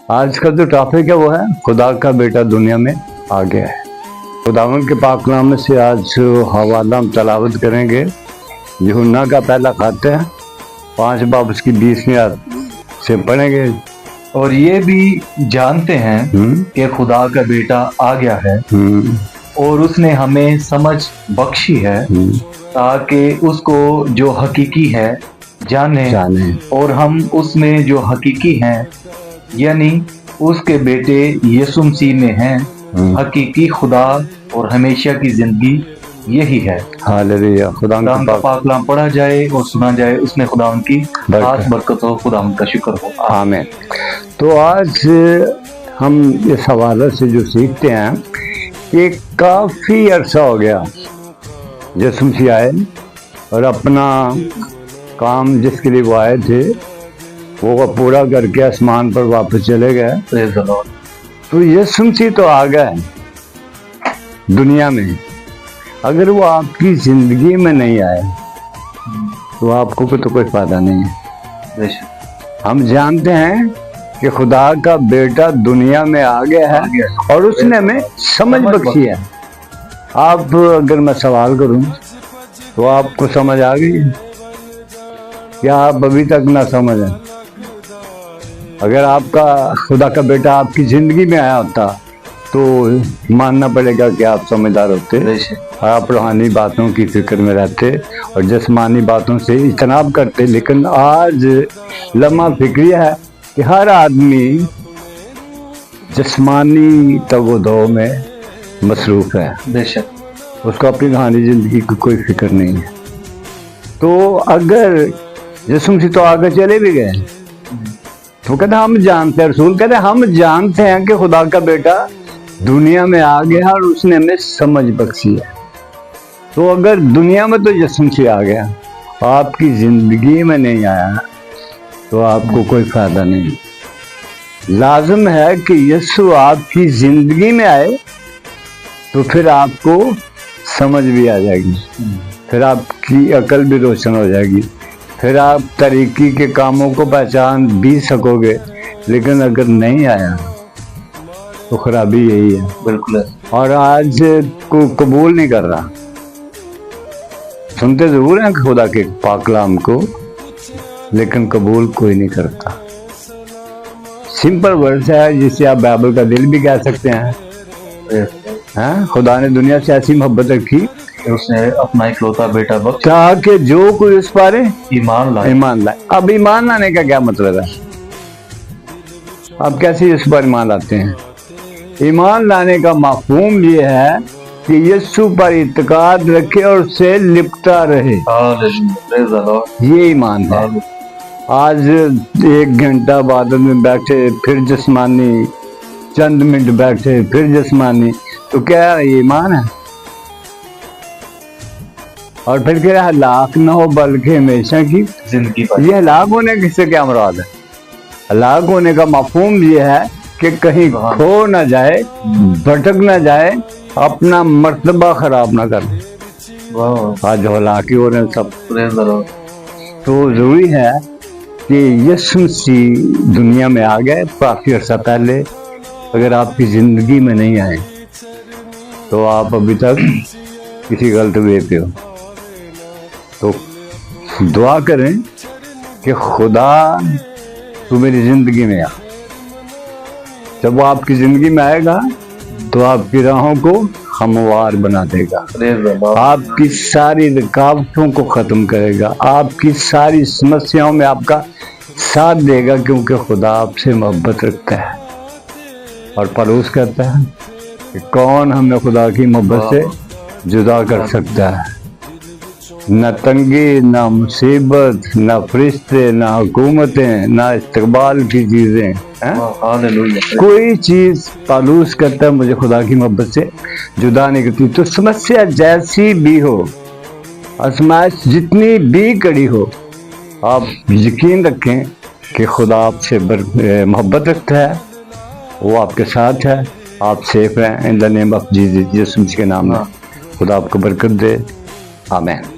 آج کا جو ٹاپک ہے وہ ہے خدا کا بیٹا دنیا میں آ گیا ہے۔ خداوند کے پاک کلام سے آج حوالہ ہم تلاوت کریں گے۔ یوحنا کا پہلا خط ہے 5 باب اس کی 20ویں آیت سے پڑھیں گے۔ اور یہ بھی جانتے ہیں کہ خدا کا بیٹا آ گیا ہے اور اس نے ہمیں سمجھ بخشی ہے تاکہ اس کو جو حقیقی ہے جانے اور ہم اس میں جو حقیقی ہیں یعنی اس کے بیٹے یسوع مسیح میں ہیں۔ حقیقی خدا اور ہمیشہ کی زندگی یہی ہے۔ ہاللویہ۔ خدا کا پاک کلام پڑھا جائے اور سنا جائے، اس میں خدا ان کی خاص برکت ہو، خدا ان کا شکر ہو۔ آمین۔ تو آج ہم اس حوالے سے جو سیکھتے ہیں کہ کافی عرصہ ہو گیا یسوع مسیح آئے اور اپنا کام جس کے لیے وہ آئے تھے وہ پورا کر کے آسمان پر واپس چلے گئے۔ تو یسوع مسیح تو آ گئے دنیا میں، اگر وہ آپ کی زندگی میں نہیں آئے تو آپ کو تو کوئی فائدہ نہیں ہے۔ ہم جانتے ہیں کہ خدا کا بیٹا دنیا میں آ گیا ہے اور اس نے ہمیں سمجھ بخشی ہے۔ آپ اگر میں سوال کروں تو آپ کو سمجھ آ گئی کیا آپ ابھی تک نہ سمجھ ہیں؟ اگر آپ کا خدا کا بیٹا آپ کی زندگی میں آیا ہوتا تو ماننا پڑے گا کہ آپ سمجھدار ہوتے، آپ روحانی باتوں کی فکر میں رہتے اور جسمانی باتوں سے اجتناب کرتے۔ لیکن آج لمحہ فکری ہے کہ ہر آدمی جسمانی تگ و دو میں مصروف ہے، اس کو اپنی روحانی زندگی کی کوئی فکر نہیں ہے۔ تو اگر یسوع مسیح تو آگے چلے بھی گئے تو کہتے ہم جانتے ہیں، رسول کہتے ہم جانتے ہیں کہ خدا کا بیٹا دنیا میں آ گیا اور اس نے ہمیں سمجھ بخشی ہے۔ تو اگر دنیا میں تو یسوع مسیح آ گیا، آپ کی زندگی میں نہیں آیا تو آپ کو کوئی فائدہ نہیں۔ لازم ہے کہ یسوع آپ کی زندگی میں آئے تو پھر آپ کو سمجھ بھی آ جائے گی، پھر آپ کی عقل بھی روشن ہو جائے گی، پھر آپ طریقے کے کاموں کو پہچان بھی سکو گے۔ لیکن اگر نہیں آیا تو خرابی یہی ہے۔ بالکل۔ اور آج کو قبول نہیں کر رہا، سنتے ضرور ہیں خدا کے پاک کلام کو لیکن قبول کوئی نہیں کرتا۔ سمپل ورڈ ہے جسے آپ بائبل کا دل بھی کہہ سکتے ہیں۔ خدا نے دنیا سے ایسی محبت رکھی اس نے اپنا اکلوتا بیٹا بخشا تاکہ جو کوئی اس پر ایمان لائے۔ اب ایمان لانے کا کیا مطلب ہے؟ آپ کیسے اس پر ایمان لاتے ہیں؟ ایمان لانے کا مفہوم یہ ہے کہ یسوع پر اعتقاد رکھے اور اس سے لپٹا رہے، یہ ایمان ہے۔ آج 1 گھنٹہ عبادت میں بیٹھے، پھر جسمانی، چند منٹ بیٹھے پھر جسمانی، تو کیا ایمان ہے؟ اور پھر کہہ رہا ہلاک نہ ہو بلکہ ہمیشہ کی زندگی۔ یہ ہلاک ہونے سے کیا مراد ہے؟ ہلاک ہونے کا مفہوم یہ ہے کہ کہیں کھو نہ جائے، بھٹک نہ جائے، اپنا مرتبہ خراب نہ کر لے۔ آج ہلاکی ہو رہے ہیں سب۔ تو ضروری ہے کہ یسوع مسیح دنیا میں آ گئے کافی عرصہ پہلے۔ اگر آپ کی زندگی میں نہیں آئے تو آپ ابھی تک کسی غلط وے پہ ہو۔ تو دعا کریں کہ خدا تو میری زندگی میں آ۔ جب وہ آپ کی زندگی میں آئے گا تو آپ کی راہوں کو ہموار بنا دے گا، آپ کی ساری رکاوٹوں کو ختم کرے گا، آپ کی ساری سمسیاؤں میں آپ کا ساتھ دے گا، کیونکہ خدا آپ سے محبت رکھتا ہے۔ اور پولس کہتا ہے کہ کون ہمیں خدا کی محبت سے جدا کر سکتا ہے؟ نہ تنگی، نہ مصیبت، نہ فرشتے، نہ حکومتیں، نہ استقبال کی چیزیں، کوئی چیز پولس کہتا ہے مجھے خدا کی محبت سے جدا نہیں کرتی۔ تو سمسیا جیسی بھی ہو، آزمائش جتنی بھی کڑی ہو، آپ یقین رکھیں کہ خدا آپ سے محبت رکھتا ہے، وہ آپ کے ساتھ ہے، آپ سیف ہیں۔ ان دی نیم آف جیسس، یسوع مسیح کے نام میں خدا آپ کو برکت دے، آمین۔